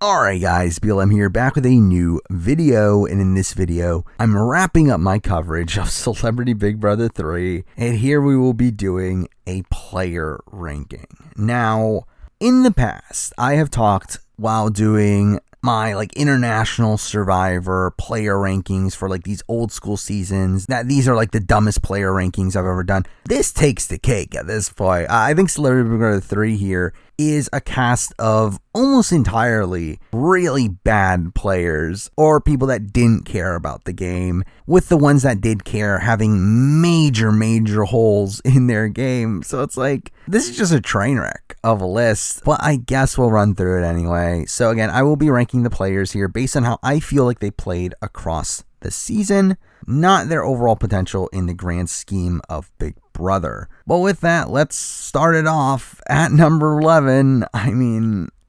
Alright guys, BLM here, back with a new video, and in this video, I'm wrapping up my coverage of Celebrity Big Brother 3, and here we will be doing a player ranking. Now, in the past, I have talked while doing my international survivor player rankings for these old school seasons, that these are the dumbest player rankings I've ever done. This takes the cake at this point. I think Celebrity Big Brother 3 here is a cast of almost entirely really bad players or people that didn't care about the game, with the ones that did care having major holes in their game. So it's this is just a train wreck of a list, but I guess we'll run through it anyway. So again, I will be ranking the players here based on how I feel like they played across the season, not their overall potential in the grand scheme of Big Brother. But with that, let's start it off at number 11.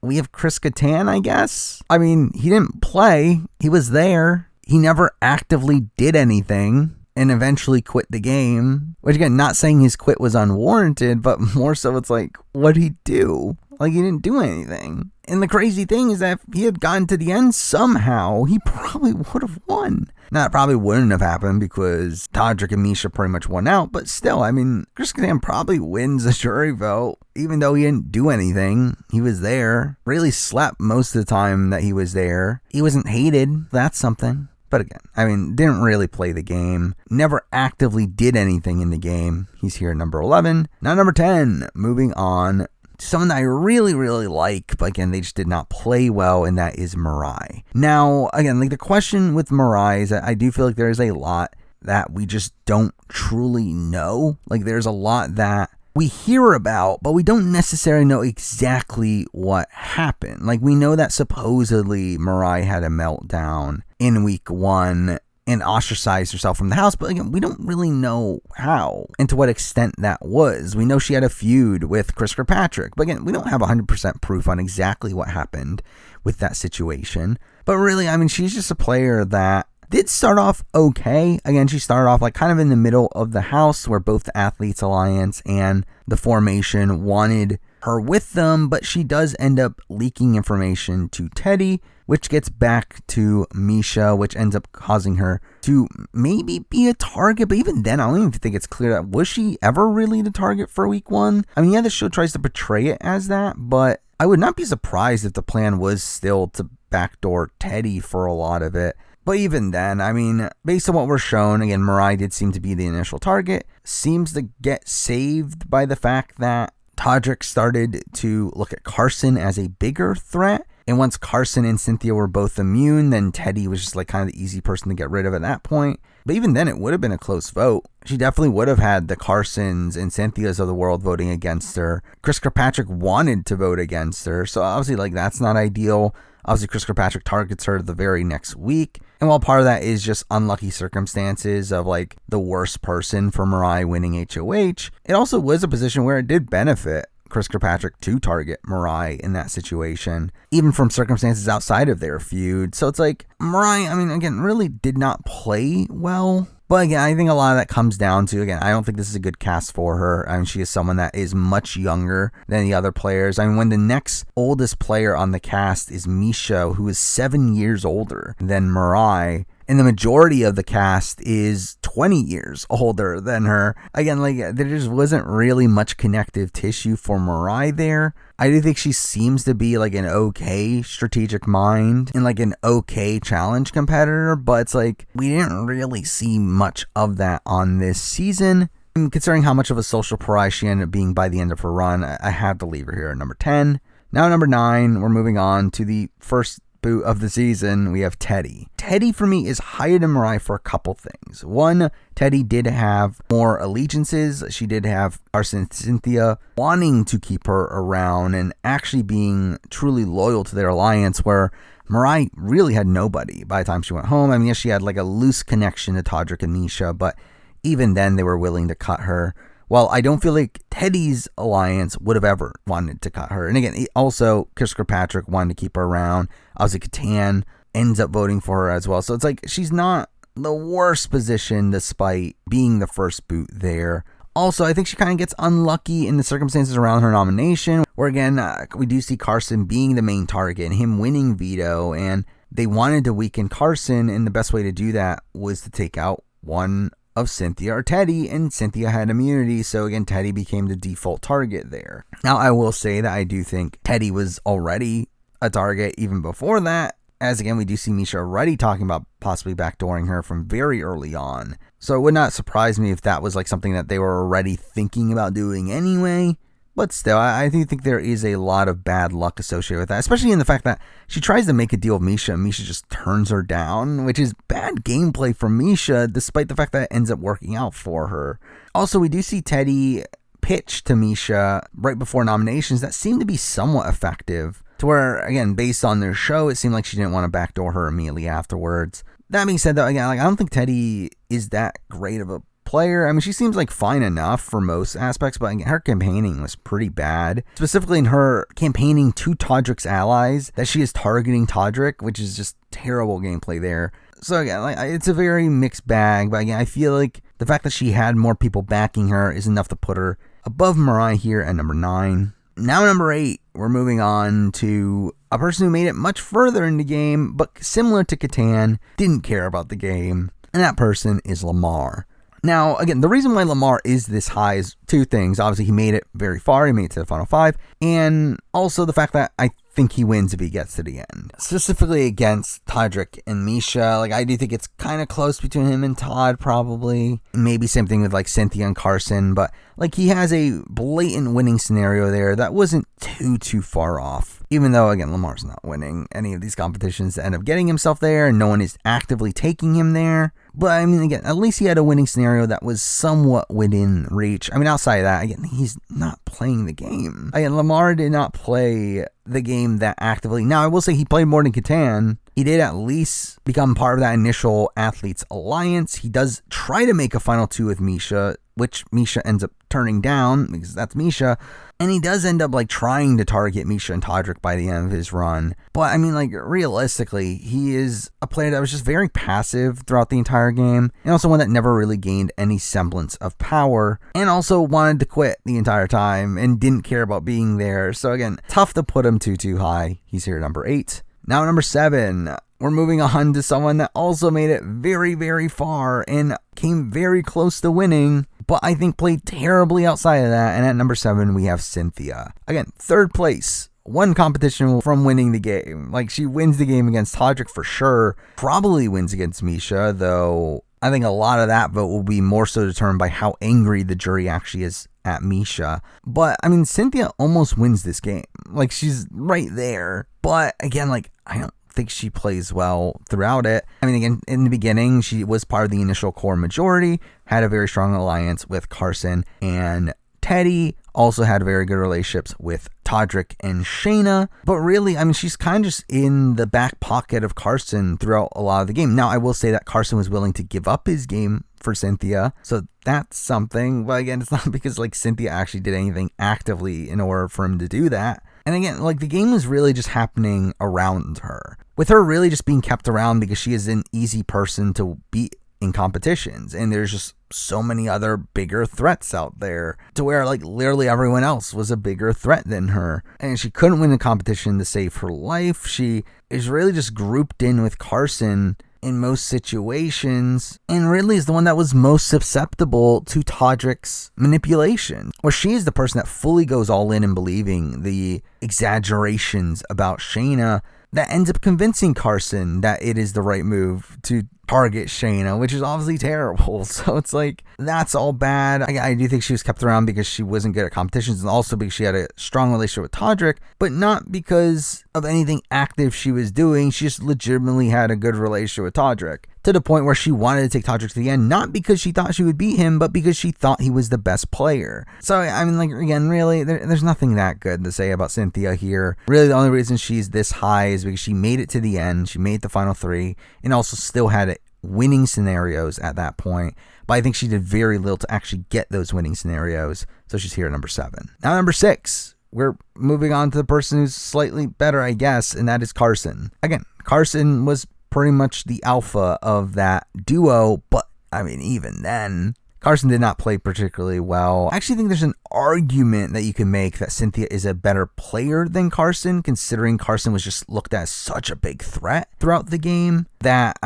We have Katan, I guess. He didn't play. He was there. He never actively did anything and eventually quit the game. Which again, not saying his quit was unwarranted, but more so it's what'd he do? He didn't do anything. And the crazy thing is that if he had gotten to the end somehow, he probably would have won. Now, it probably wouldn't have happened because Todrick and Misha pretty much won out, but still, Katan probably wins the jury vote, even though he didn't do anything. He was there, really slept most of the time that he was there. He wasn't hated, that's something. But again, didn't really play the game, never actively did anything in the game. He's here at number 11. Now number 10, moving on. Someone that I really like, but again, they just did not play well, and that is Mirai. Now, again, the question with Mirai is that I do feel there is a lot that we just don't truly know. There's a lot that we hear about, but we don't necessarily know exactly what happened. We know that supposedly Mirai had a meltdown in week 1 and ostracized herself from the house, but again, we don't really know how and to what extent that was. We know she had a feud with Kirkpatrick, but again, we don't have 100% proof on exactly what happened with that situation. But really, she's just a player that did start off okay. Again, she started off kind of in the middle of the house, where both the Athletes Alliance and the Formation wanted her with them, but she does end up leaking information to Teddy, which gets back to Misha, which ends up causing her to maybe be a target. But even then, I don't even think it's clear that was she ever really the target for week 1. The show tries to portray it as that, but I would not be surprised if the plan was still to backdoor Teddy for a lot of it. But even then, based on what we're shown, again, Mirai did seem to be the initial target. Seems to get saved by the fact that Todrick started to look at Carson as a bigger threat. And once Carson and Cynthia were both immune, then Teddy was just kind of the easy person to get rid of at that point. But even then, it would have been a close vote. She definitely would have had the Carsons and Cynthias of the world voting against her. Kirkpatrick wanted to vote against her, so obviously, that's not ideal. Obviously, Kirkpatrick targets her the very next week. And while part of that is just unlucky circumstances of the worst person for Mirai winning HOH, it also was a position where it did benefit Kirkpatrick to target Mirai in that situation, even from circumstances outside of their feud. So it's Mirai, again, really did not play well. But again, I think a lot of that comes down to, again, I don't think this is a good cast for her. She is someone that is much younger than the other players. When the next oldest player on the cast is Misha, who is 7 years older than Mirai, and the majority of the cast is 20 years older than her. Again, there just wasn't really much connective tissue for Mirai there. I do think she seems to be an okay strategic mind and an okay challenge competitor, but it's we didn't really see much of that on this season. And considering how much of a social pariah she ended up being by the end of her run, I have to leave her here at number 10. Now number 9, we're moving on to the first boot of the season. We have Teddy. Teddy for me is higher than Mirai for a couple things. One, Teddy did have more allegiances. She did have Carson and Cynthia wanting to keep her around and actually being truly loyal to their alliance, where Mirai really had nobody by the time she went home. Yes, she had a loose connection to Todrick and Misha, but even then they were willing to cut her. Well, I don't feel like Teddy's alliance would have ever wanted to cut her. And again, also, Kirkpatrick wanted to keep her around. Aussie Katan ends up voting for her as well. So it's she's not the worst position despite being the first boot there. Also, I think she kind of gets unlucky in the circumstances around her nomination, where again, we do see Carson being the main target and him winning veto, and they wanted to weaken Carson, and the best way to do that was to take out one of Cynthia or Teddy, and Cynthia had immunity, so again, Teddy became the default target there. Now, I will say that I do think Teddy was already a target even before that, as again, we do see Misha already talking about possibly backdooring her from very early on. So it would not surprise me if that was like something that they were already thinking about doing anyway. But still, I do think there is a lot of bad luck associated with that, especially in the fact that she tries to make a deal with Misha, and Misha just turns her down, which is bad gameplay from Misha, despite the fact that it ends up working out for her. Also, we do see Teddy pitch to Misha right before nominations that seemed to be somewhat effective, to where, again, based on their show, it seemed like she didn't want to backdoor her immediately afterwards. That being said, though, again, I don't think Teddy is that great of a player. I mean, she seems like fine enough for most aspects, but her campaigning was pretty bad. Specifically in her campaigning to Todrick's allies, that she is targeting Todrick, which is just terrible gameplay there. So again, it's a very mixed bag, but again, I feel like the fact that she had more people backing her is enough to put her above Mirai here at number 9. Now number 8, we're moving on to a person who made it much further in the game, but similar to Katan, didn't care about the game, and that person is Lamar. Now, again, the reason why Lamar is this high is two things. Obviously, he made it very far. He made it to the final 5. And also the fact that I think he wins if he gets to the end. Specifically against Todrick and Misha. I do think it's kind of close between him and Todd, probably. Maybe same thing with, Cynthia and Carson. But, he has a blatant winning scenario there that wasn't too far off. Even though, again, Lamar's not winning any of these competitions to end up getting himself there, and no one is actively taking him there. But, I mean, again, at least he had a winning scenario that was somewhat within reach. I mean, outside of that, again, he's not playing the game. Again, Lamar did not play the game that actively. Now, I will say he played more than Katan. He did at least become part of that initial Athletes Alliance. He does try to make a final 2 with Misha, which Misha ends up turning down, because that's Misha. And he does end up, trying to target Misha and Todrick by the end of his run. But, I mean, realistically, he is a player that was just very passive throughout the entire game. And also one that never really gained any semblance of power. And also wanted to quit the entire time and didn't care about being there. So, again, tough to put him too high. He's here at number 8. Now, number 7. We're moving on to someone that also made it very far and came very close to winning, but I think played terribly outside of that. And at number 7, we have Cynthia. Again, 3rd place. One competition from winning the game. She wins the game against Todrick for sure. Probably wins against Misha, though I think a lot of that vote will be more so determined by how angry the jury actually is at Misha. But, I mean, Cynthia almost wins this game. She's right there. But, again, I don't think she plays well throughout it. I mean, again, in the beginning, she was part of the initial core majority, had a very strong alliance with Carson and Teddy, also had very good relationships with Todrick and Shayna, but really, I mean, she's kind of just in the back pocket of Carson throughout a lot of the game. Now, I will say that Carson was willing to give up his game for Cynthia, so that's something, but again, it's not because, Cynthia actually did anything actively in order for him to do that. And again, the game was really just happening around her, with her really just being kept around because she is an easy person to beat in competitions, and there's just so many other bigger threats out there to where literally everyone else was a bigger threat than her, and she couldn't win the competition to save her life. She is really just grouped in with Carson in most situations, and really is the one that was most susceptible to Todrick's manipulation, where she is the person that fully goes all in and believing the exaggerations about Shayna that ends up convincing Carson that it is the right move to target Shayna, which is obviously terrible. So it's that's all bad. I do think she was kept around because she wasn't good at competitions, and also because she had a strong relationship with Todrick, but not because of anything active she was doing. She just legitimately had a good relationship with Todrick, to the point where she wanted to take Todrick to the end, not because she thought she would beat him, but because she thought he was the best player. So, I mean, again, really, there's nothing that good to say about Cynthia here. Really, the only reason she's this high is because she made it to the end, she made the final 3, and also still had winning scenarios at that point. But I think she did very little to actually get those winning scenarios, so she's here at number 7. Now, number 6. We're moving on to the person who's slightly better, I guess, and that is Carson. Again, Carson was pretty much the alpha of that duo, but I mean, even then, Carson did not play particularly well. I actually think there's an argument that you can make that Cynthia is a better player than Carson, considering Carson was just looked at as such a big threat throughout the game. That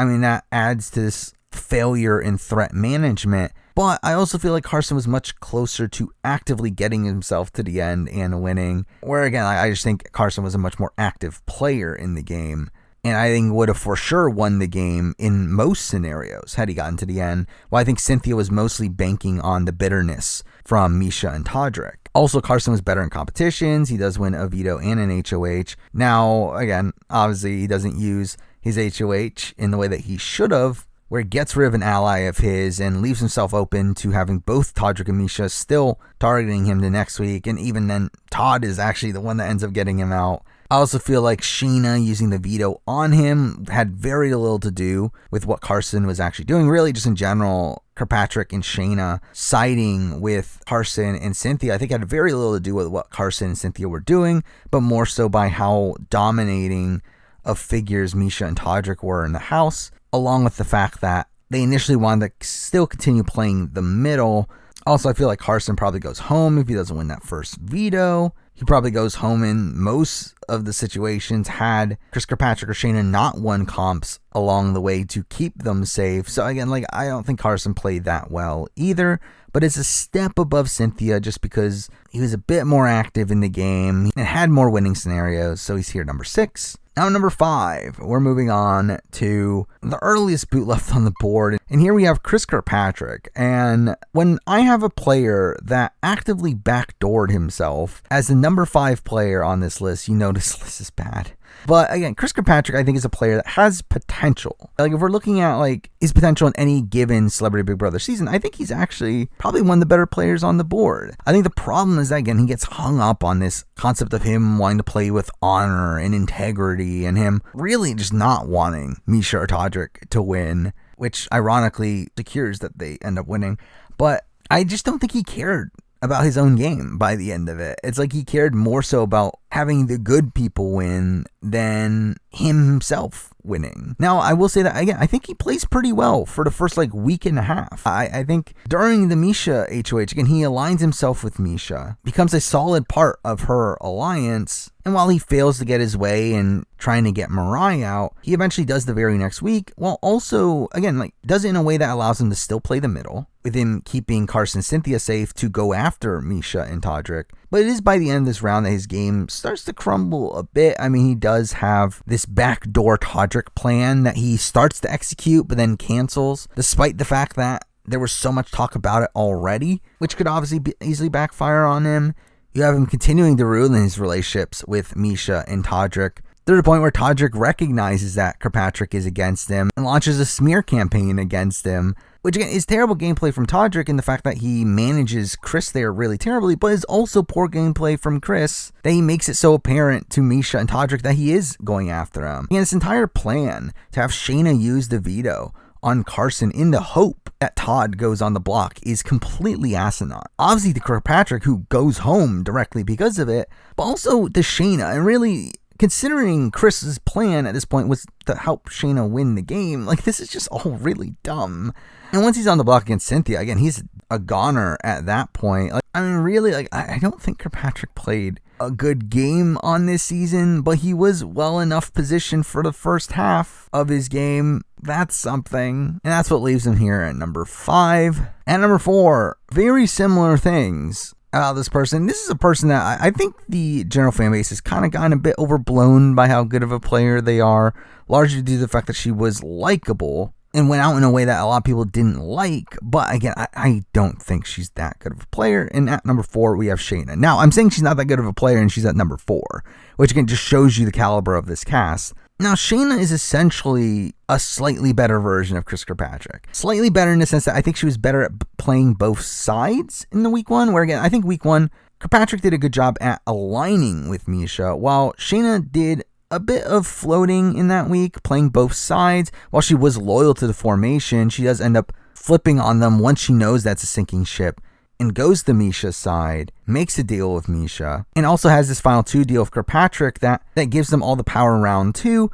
adds to this failure in threat management. But I also feel like Carson was much closer to actively getting himself to the end and winning. Where again, I just think Carson was a much more active player in the game. And I think would have for sure won the game in most scenarios had he gotten to the end. While I think Cynthia was mostly banking on the bitterness from Misha and Todrick. Also, Carson was better in competitions. He does win a veto and an HOH. Now, again, obviously he doesn't use his HOH in the way that he should have, where he gets rid of an ally of his and leaves himself open to having both Todrick and Misha still targeting him the next week. And even then, Todd is actually the one that ends up getting him out. I also feel like Shayna using the veto on him had very little to do with what Carson was actually doing. Really, just in general, Kirkpatrick and Shayna siding with Carson and Cynthia, I think had very little to do with what Carson and Cynthia were doing, but more so by how dominating of figures Misha and Todrick were in the house, along with the fact that they initially wanted to still continue playing the middle. Also, I feel like Carson probably goes home if he doesn't win that first veto. He probably goes home in most of the situations had Kirkpatrick or Shayna not won comps along the way to keep them safe. So again, I don't think Carson played that well either, but it's a step above Cynthia just because he was a bit more active in the game and had more winning scenarios. So he's here number 6. Now number 5, we're moving on to the earliest boot left on the board. And here we have Kirkpatrick. And when I have a player that actively backdoored himself as the number 5 player on this list, you know this list is bad. But again, Kirkpatrick, I think, is a player that has potential. If we're looking at his potential in any given Celebrity Big Brother season, I think he's actually probably one of the better players on the board. I think the problem is that, again, he gets hung up on this concept of him wanting to play with honor and integrity and him really just not wanting Misha or Todrick to win, which ironically secures that they end up winning. But I just don't think he cared about his own game by the end of it. It's like he cared more so about having the good people win than himself winning. Now, I will say that, again, I think he plays pretty well for the first week and a half. I think during the Misha HOH, again, he aligns himself with Misha, becomes a solid part of her alliance. And while he fails to get his way in trying to get Mirai out, he eventually does the very next week, while also, again, does it in a way that allows him to still play the middle, with him keeping Carson and Cynthia safe to go after Misha and Todrick. But it is by the end of this round that his game starts to crumble a bit. I mean, he does have this backdoor Todrick plan that he starts to execute, but then cancels, despite the fact that there was so much talk about it already, which could obviously easily backfire on him. You have him continuing to ruin his relationships with Misha and Todrick, to the point where Todrick recognizes that Kirkpatrick is against him and launches a smear campaign against him, which again is terrible gameplay from Todrick in the fact that he manages Chris there really terribly, but is also poor gameplay from Chris that he makes it so apparent to Misha and Todrick that he is going after him. And this entire plan to have Shayna use the veto on Carson in the hope that Todd goes on the block is completely asinine. Obviously to Kirkpatrick, who goes home directly because of it, but also to Shayna, and really considering Chris's plan at this point was to help Shayna win the game. This is just all really dumb. And once he's on the block against Cynthia, again, he's a goner at that point. I don't think Kirkpatrick played a good game on this season, but he was well enough positioned for the first half of his game. That's something. And that's what leaves him here at number 5. At number 4, very similar things about this person. This is a person that I think the general fan base has kind of gotten a bit overblown by how good of a player they are, largely due to the fact that she was likable and went out in a way that a lot of people didn't like. But again, I don't think she's that good of a player. And at number 4, we have Shayna. Now, I'm saying she's not that good of a player and she's at number 4, which again just shows you the caliber of this cast. Now, Shayna is essentially a slightly better version of Kirkpatrick. Slightly better in the sense that I think she was better at playing both sides in the week 1, where again, I think week 1, Kirkpatrick did a good job at aligning with Misha, while Shayna did a bit of floating in that week, playing both sides. While she was loyal to the formation, she does end up flipping on them once she knows that's a sinking ship and goes to Misha's side, makes a deal with Misha, and also has this final 2 deal with Kirkpatrick that gives them all the power in round 2.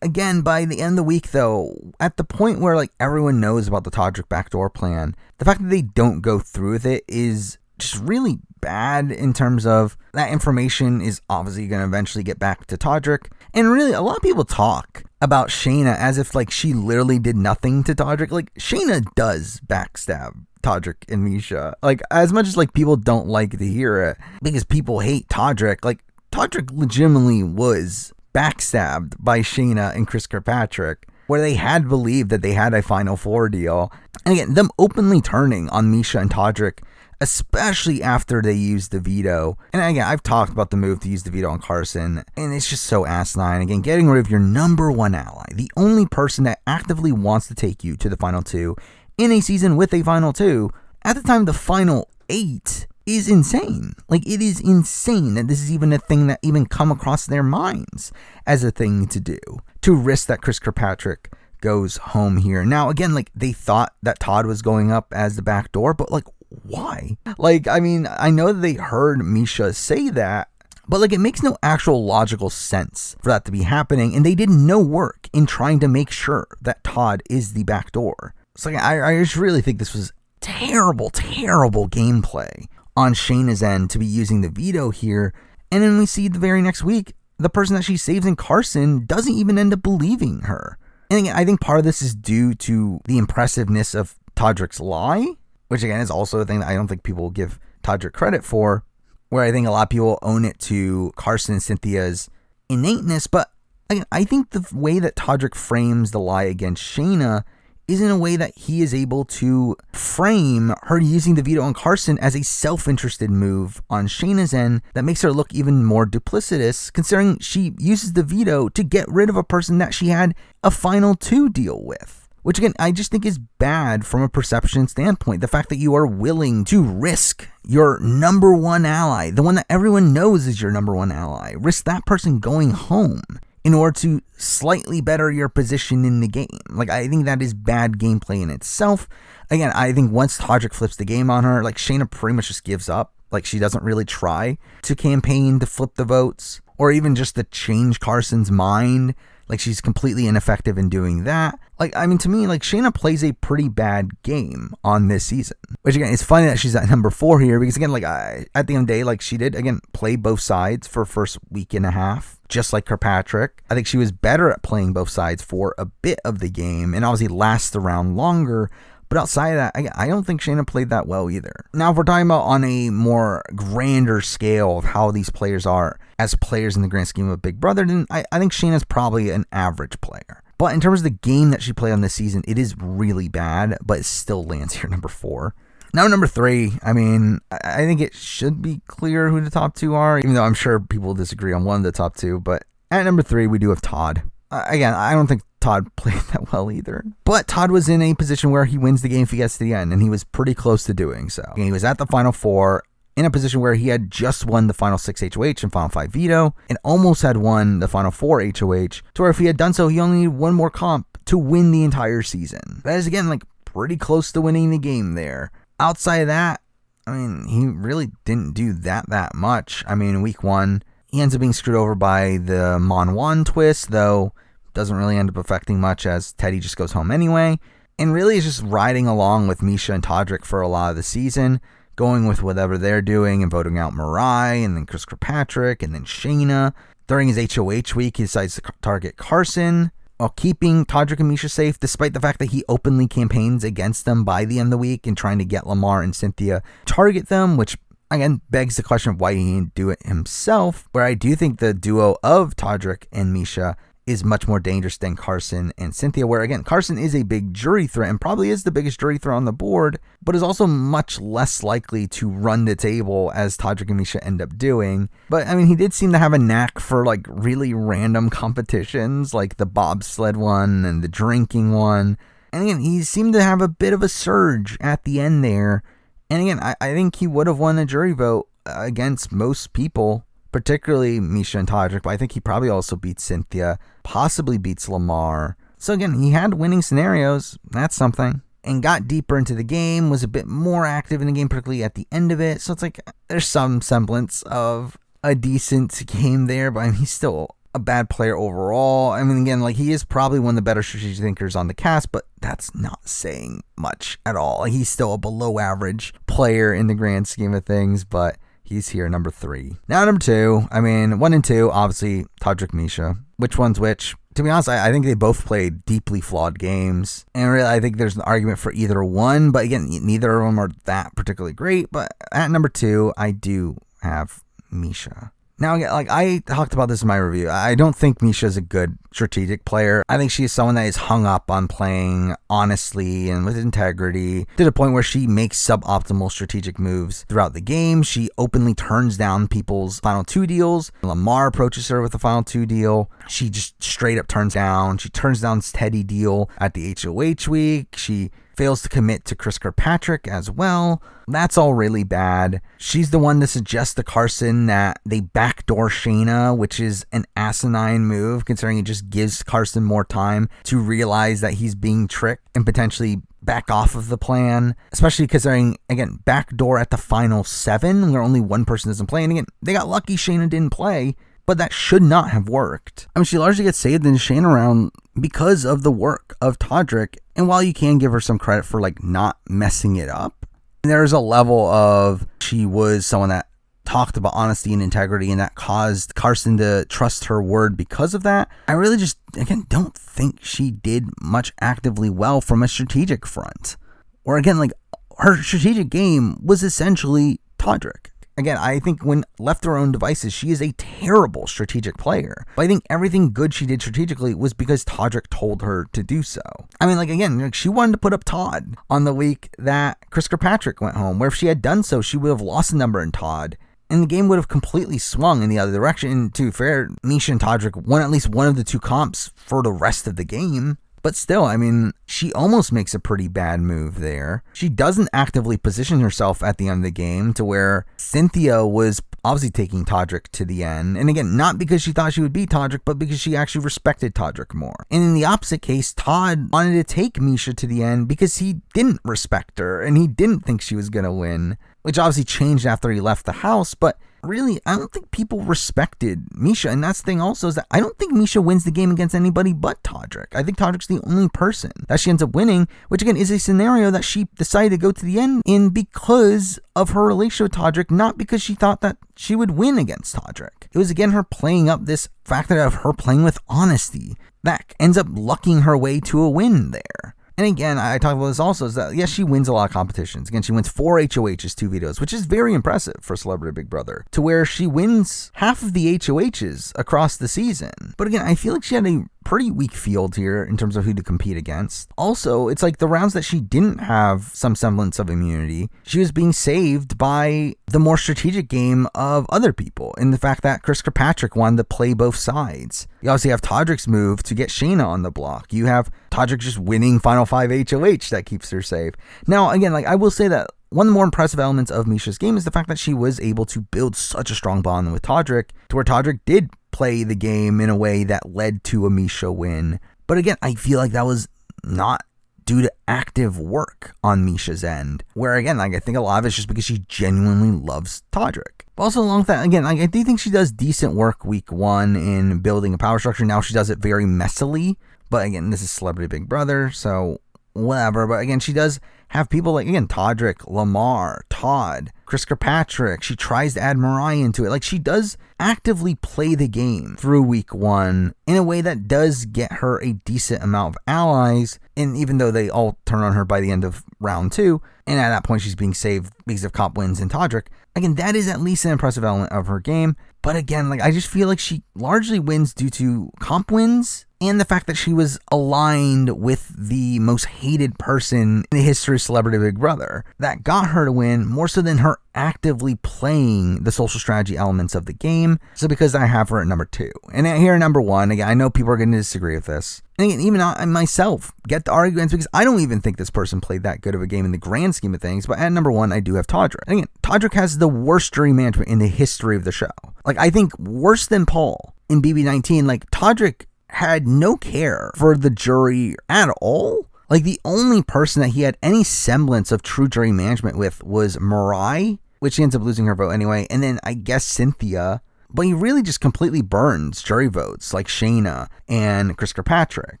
again, by the end of the week, though, at the point where like everyone knows about the Todrick backdoor plan, the fact that they don't go through with it is just really bad in terms of that information is obviously going to eventually get back to Todrick. And really, a lot of people talk about Shayna as if like she literally did nothing to Todrick. Like, Shayna does backstab Todrick and Misha. Like, as much as like people don't like to hear it because people hate Todrick, like Todrick legitimately was backstabbed by Shayna and Chris Kirkpatrick, where they had believed that they had a Final Four deal. And again, them openly turning on Misha and Todrick, especially after they used the veto. And again, I've talked about the move to use the veto on Carson, and it's just so asinine. Again, getting rid of your number one ally, the only person that actively wants to take you to the Final Two in a season with a Final Two, at the time the Final Eight, is insane. Like, it is insane that this is even a thing that even come across their minds as a thing to do, to risk that Chris Kirkpatrick goes home here. Now, again, like, they thought that Todd was going up as the back door, but like, why? Like, I mean, I know that they heard Misha say that, but like, it makes no actual logical sense for that to be happening, and they did no work in trying to make sure that Todd is the back door. So like, I just really think this was terrible gameplay on Shayna's end to be using the veto here. And then we see the very next week, the person that she saves in Carson doesn't even end up believing her. And again, I think part of this is due to the impressiveness of Todrick's lie, which again is also a thing that I don't think people will give Todrick credit for, where I think a lot of people own it to Carson and Cynthia's innateness. But again, I think the way that Todrick frames the lie against Shayna is in a way that he is able to frame her using the veto on Carson as a self-interested move on Shayna's end that makes her look even more duplicitous, considering she uses the veto to get rid of a person that she had a Final Two deal with. Which again, I just think is bad from a perception standpoint. The fact that you are willing to risk your number one ally, the one that everyone knows is your number one ally, risk that person going home in order to slightly better your position in the game. Like, I think that is bad gameplay in itself. Again, I think once Todrick flips the game on her, like, Shayna pretty much just gives up. Like, she doesn't really try to campaign to flip the votes or even just to change Carson's mind. Like, she's completely ineffective in doing that. Like, I mean, to me, like, Shayna plays a pretty bad game on this season. Which, again, it's funny that she's at number 4 here because, again, like, at the end of the day, like, she did, again, play both sides for first week and a half, just like Kirkpatrick. I think she was better at playing both sides for a bit of the game and obviously lasts around longer. But outside of that, I don't think Shayna played that well either. Now, if we're talking about on a more grander scale of how these players are as players in the grand scheme of Big Brother, then I think Shayna's probably an average player. But in terms of the game that she played on this season, it is really bad, but it still lands here number 4. Now, number 3, I mean, I think it should be clear who the top 2 are, even though I'm sure people will disagree on one of the top 2. But at number 3, we do have Todd. Again, I don't think Todd played that well either. But Todd was in a position where he wins the game if he gets to the end, and he was pretty close to doing so. And he was at the Final Four in a position where he had just won the Final 6 HOH and Final 5 veto, and almost had won the Final 4 HOH, to where if he had done so, he only needed one more comp to win the entire season. That is, again, like, pretty close to winning the game there. Outside of that, I mean, he really didn't do that much. I mean, in week 1, he ends up being screwed over by the Mon twist, though doesn't really end up affecting much as Teddy just goes home anyway. And really is just riding along with Misha and Todrick for a lot of the season, going with whatever they're doing and voting out Mirai and then Chris Kirkpatrick and then Shayna. During his HOH week, he decides to target Carson while keeping Todrick and Misha safe, despite the fact that he openly campaigns against them by the end of the week and trying to get Lamar and Cynthia target them, which again begs the question of why he didn't do it himself, where I do think the duo of Todrick and Misha is much more dangerous than Carson and Cynthia, where again, Carson is a big jury threat and probably is the biggest jury threat on the board, but is also much less likely to run the table as Todrick and Misha end up doing. But I mean, he did seem to have a knack for like really random competitions, like the bobsled one and the drinking one. And again, he seemed to have a bit of a surge at the end there. And again, I think he would have won a jury vote against most people, particularly Misha and Todrick, but I think he probably also beats Cynthia, possibly beats Lamar. So again, he had winning scenarios, that's something, and got deeper into the game, was a bit more active in the game, particularly at the end of it. So it's like, there's some semblance of a decent game there, but I mean, he's still a bad player overall. I mean, again, like, he is probably one of the better strategic thinkers on the cast, but that's not saying much at all. Like, he's still a below average player in the grand scheme of things, but he's here, number 3. Now, number 2, I mean, 1 and 2, obviously, Todrick Misha. Which one's which? To be honest, I think they both played deeply flawed games. And really, I think there's an argument for either one. But again, neither of them are that particularly great. But at number 2, I do have Misha. Now, like I talked about this in my review, I don't think Misha is a good strategic player. I think she is someone that is hung up on playing honestly and with integrity to the point where she makes suboptimal strategic moves throughout the game. She openly turns down people's final 2 deals. Lamar approaches her with the final 2 deal. She just straight up turns down. She turns down Teddy deal at the HOH week. She fails to commit to Kirkpatrick as well. That's all really bad. She's the one to suggest to Carson that they backdoor Shayna, which is an asinine move, considering it just gives Carson more time to realize that he's being tricked and potentially back off of the plan, especially considering, again, backdoor at the final 7, where only one person isn't playing. Again, they got lucky Shayna didn't play, but that should not have worked. I mean, she largely gets saved in the Shayna round because of the work of Todrick. And while you can give her some credit for like not messing it up, there's a level of she was someone that talked about honesty and integrity, and that caused Carson to trust her word because of that. I really just, again, don't think she did much actively well from a strategic front. Or again, like, her strategic game was essentially Todrick. Again, I think when left to her own devices, she is a terrible strategic player. But I think everything good she did strategically was because Todrick told her to do so. I mean, like, again, like, she wanted to put up Todd on the week that Kirkpatrick went home, where if she had done so, she would have lost a number in Todd, and the game would have completely swung in the other direction. And to be fair, Misha and Todrick won at least one of the 2 comps for the rest of the game. But still, I mean, she almost makes a pretty bad move there. She doesn't actively position herself at the end of the game to where Cynthia was obviously taking Todrick to the end. And again, not because she thought she would beat Todrick, but because she actually respected Todrick more. And in the opposite case, Todd wanted to take Misha to the end because he didn't respect her and he didn't think she was going to win, which obviously changed after he left the house. But really, I don't think people respected Misha. And that's the thing also, is that I don't think Misha wins the game against anybody but Todrick. I think Todrick's the only person that she ends up winning, which again is a scenario that she decided to go to the end in because of her relationship with Todrick, not because she thought that she would win against Todrick. It was again her playing up this factor of her playing with honesty that ends up lucking her way to a win there. And again, I talked about this also, is that, yes, she wins a lot of competitions. Again, she wins 4 HOHs, 2 vetoes, which is very impressive for Celebrity Big Brother, to where she wins half of the HOHs across the season. But again, I feel like she had a pretty weak field here in terms of who to compete against. Also, it's like the rounds that she didn't have some semblance of immunity, she was being saved by the more strategic game of other people, in the fact that Kirkpatrick wanted to play both sides. You obviously have Todrick's move to get Shayna on the block. You have Todrick just winning final 5 HOH that keeps her safe. Now, again, like, I will say that one of the more impressive elements of Misha's game is the fact that she was able to build such a strong bond with Todrick, to where Todrick did play the game in a way that led to a Misha win. But again, I feel like that was not due to active work on Misha's end, where again, like, I think a lot of it's just because she genuinely loves Todrick. But also along with that, again, like, I do think she does decent work week 1 in building a power structure. Now she does it very messily, but again, this is Celebrity Big Brother, so whatever. But again, she does have people like, again, Todrick, Lamar, Todd, Kirkpatrick. She tries to add Mirai into it. Like, she does actively play the game through week 1 in a way that does get her a decent amount of allies. And even though they all turn on her by the end of round 2, and at that point she's being saved because of comp wins and Todrick, again, that is at least an impressive element of her game. But again, like, I just feel like she largely wins due to comp wins and the fact that she was aligned with the most hated person in the history of Celebrity Big Brother. That got her to win more so than her actively playing the social strategy elements of the game. So because I have her at number 2. And here at number 1, again, I know people are going to disagree with this. And again, even I myself get the arguments because I don't even think this person played that good of a game in the grand scheme of things. But at number 1, I do have Todrick. And again, Todrick has the worst jury management in the history of the show. Like, I think worse than Paul in BB19. Like, Todrick had no care for the jury at all. Like, the only person that he had any semblance of true jury management with was Mirai, which she ends up losing her vote anyway, and then I guess Cynthia. but he really just completely burns jury votes like Shayna and Chris Kirkpatrick.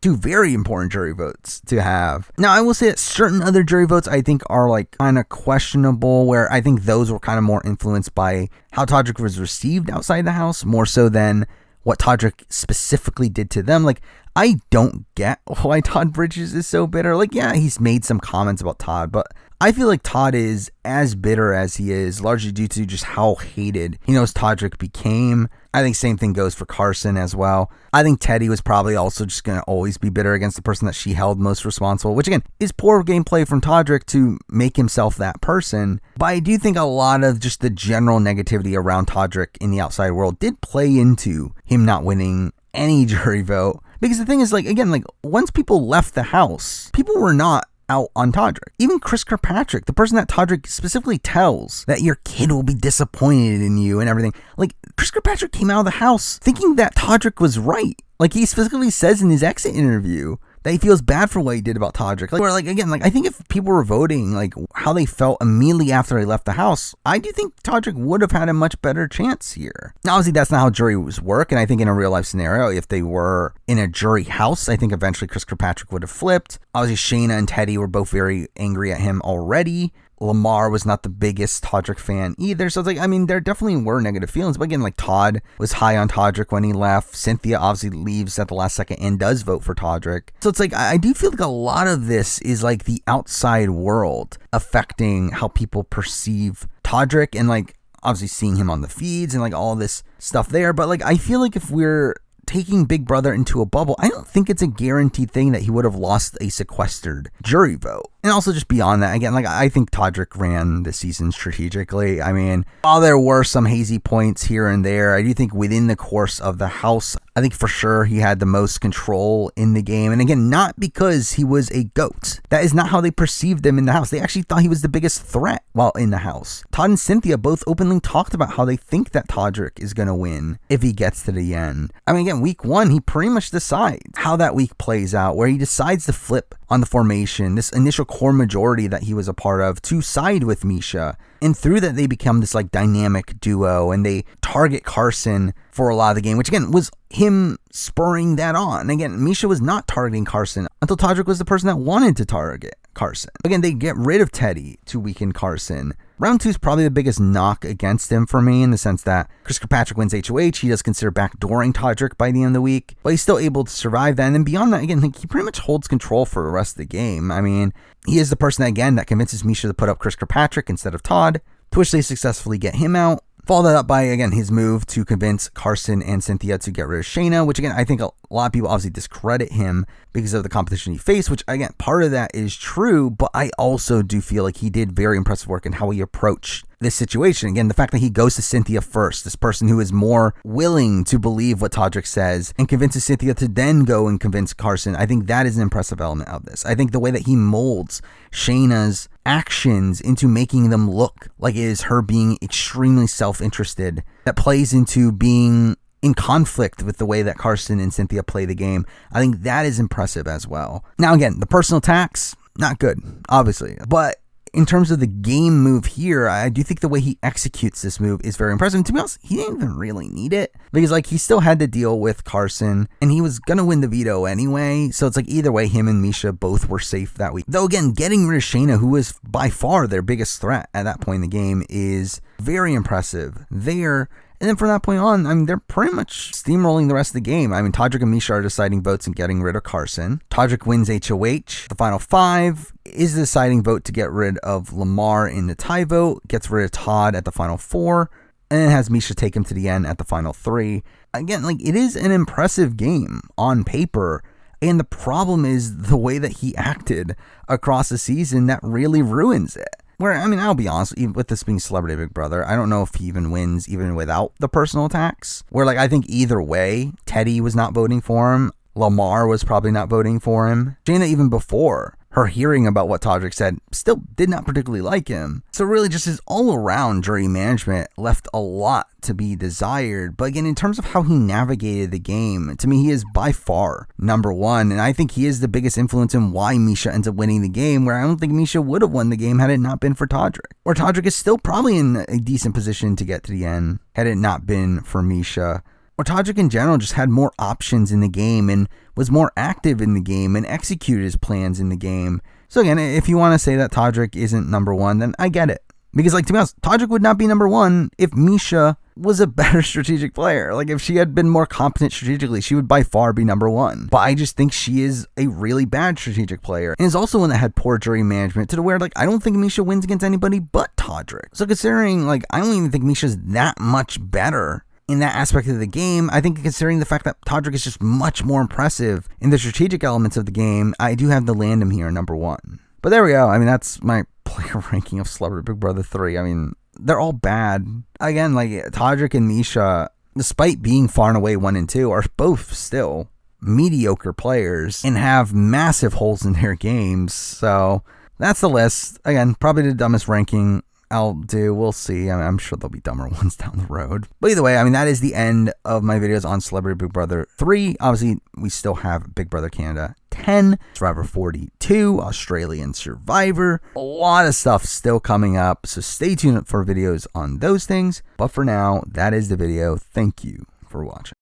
Two very important jury votes to have. Now, I will say that certain other jury votes I think are like kind of questionable, where I think those were kind of more influenced by how Todrick was received outside the house, more so than what Todrick specifically did to them. Like, I don't get why Todd Bridges is so bitter. Like, yeah, he's made some comments about Todd, but I feel like Todd is as bitter as he is, largely due to just how hated he knows Todrick became. I think same thing goes for Carson as well. I think Teddy was probably also just going to always be bitter against the person that she held most responsible, which again is poor gameplay from Todrick to make himself that person. But I do think a lot of just the general negativity around Todrick in the outside world did play into him not winning any jury vote. Because the thing is, like, again, like, once people left the house, people were not out on Todrick. Even Chris Kirkpatrick, the person that Todrick specifically tells that your kid will be disappointed in you and everything. Like, Chris Kirkpatrick came out of the house thinking that Todrick was right. Like, he specifically says in his exit interview that he feels bad for what he did about Todrick. Like, where, like, again, like, I think if people were voting, like, how they felt immediately after they left the house, I do think Todrick would have had a much better chance here. Now, obviously, that's not how juries work, and I think in a real-life scenario, if they were in a jury house, I think eventually Chris Kirkpatrick would have flipped. Obviously, Shayna and Teddy were both very angry at him already. Lamar was not the biggest Todrick fan either. So it's like, I mean, there definitely were negative feelings. But again, like, Todd was high on Todrick when he left. Cynthia obviously leaves at the last second and does vote for Todrick. So it's like, I do feel like a lot of this is like the outside world affecting how people perceive Todrick and like obviously seeing him on the feeds and like all this stuff there. But like, I feel like if we're taking Big Brother into a bubble, I don't think it's a guaranteed thing that he would have lost a sequestered jury vote. And also just beyond that, again, like, I think Todrick ran the season strategically. I mean, while there were some hazy points here and there, I do think within the course of the house, I think for sure he had the most control in the game. And again, not because he was a GOAT. That is not how they perceived him in the house. They actually thought he was the biggest threat while in the house. Todd and Cynthia both openly talked about how they think that Todrick is going to win if he gets to the end. I mean, again, week one, he pretty much decides how that week plays out, where he decides to flip on the formation, this initial core majority that he was a part of, to side with Misha. And through that, they become this like dynamic duo, and they target Carson for a lot of the game, which again was him spurring that on. Again, Misha was not targeting Carson until Todrick was the person that wanted to target Carson. Again, they get rid of Teddy to weaken Carson. Round 2 is probably the biggest knock against him for me, in the sense that Chris Kirkpatrick wins HOH. He does consider backdooring Todrick by the end of the week, but he's still able to survive that. And then beyond that, again, like, he pretty much holds control for the rest of the game. I mean, he is the person, again, that convinces Misha to put up Chris Kirkpatrick instead of Todd, to which they successfully get him out. Follow that up by, again, his move to convince Carson and Cynthia to get rid of Shayna, which, again, I think a lot of people obviously discredit him because of the competition he faced, which, again, part of that is true, but I also do feel like he did very impressive work in how he approached this situation. Again, the fact that he goes to Cynthia first, this person who is more willing to believe what Todrick says, and convinces Cynthia to then go and convince Carson, I think that is an impressive element of this. I think the way that he molds Shayna's actions into making them look like it is her being extremely self-interested, that plays into being in conflict with the way that Carson and Cynthia play the game. I think that is impressive as well. Now, again, the personal attacks, not good, obviously, but in terms of the game move here, I do think the way he executes this move is very impressive. And to be honest, he didn't even really need it, because like, he still had to deal with Carson and he was going to win the veto anyway. So it's like, either way, him and Misha both were safe that week. Though again, getting rid of Shayna, who was by far their biggest threat at that point in the game, is very impressive there. And then from that point on, I mean, they're pretty much steamrolling the rest of the game. I mean, Todrick and Misha are deciding votes and getting rid of Carson. Todrick wins HOH. The final 5 is the deciding vote to get rid of Lamar in the tie vote, gets rid of Todd at the final 4, and then has Misha take him to the end at the final 3. Again, like, it is an impressive game on paper. And the problem is the way that he acted across the season that really ruins it. Where, I mean, I'll be honest, even with this being Celebrity Big Brother, I don't know if he even wins even without the personal attacks. Where, like, I think either way, Teddy was not voting for him. Lamar was probably not voting for him. Shayna, even before her hearing about what Todrick said, still did not particularly like him. So really just his all-around jury management left a lot to be desired. But again, in terms of how he navigated the game, to me, he is by far number one. And I think he is the biggest influence in why Misha ends up winning the game, where I don't think Misha would have won the game had it not been for Todrick. Or Todrick is still probably in a decent position to get to the end had it not been for Misha. Or Todrick in general just had more options in the game and was more active in the game and executed his plans in the game. So again, if you want to say that Todrick isn't number one, then I get it. Because like, to be honest, Todrick would not be number one if Misha was a better strategic player. Like, if she had been more competent strategically, she would by far be number one. But I just think she is a really bad strategic player and is also one that had poor jury management to the where, like, I don't think Misha wins against anybody but Todrick. So considering, like, I don't even think Misha's that much better in that aspect of the game, I think considering the fact that Todrick is just much more impressive in the strategic elements of the game, I do have to land him here number one. But there we go. I mean, that's my player ranking of Celebrity Big Brother 3. I mean, they're all bad. Again, like, Todrick and Misha, despite being far and away 1 and 2, are both still mediocre players and have massive holes in their games. So that's the list. Again, probably the dumbest ranking I'll do. We'll see. I'm sure there'll be dumber ones down the road. But either way, I mean, that is the end of my videos on Celebrity Big Brother 3. Obviously, we still have Big Brother Canada 10, Survivor 42, Australian Survivor. A lot of stuff still coming up, so stay tuned for videos on those things. But for now, that is the video. Thank you for watching.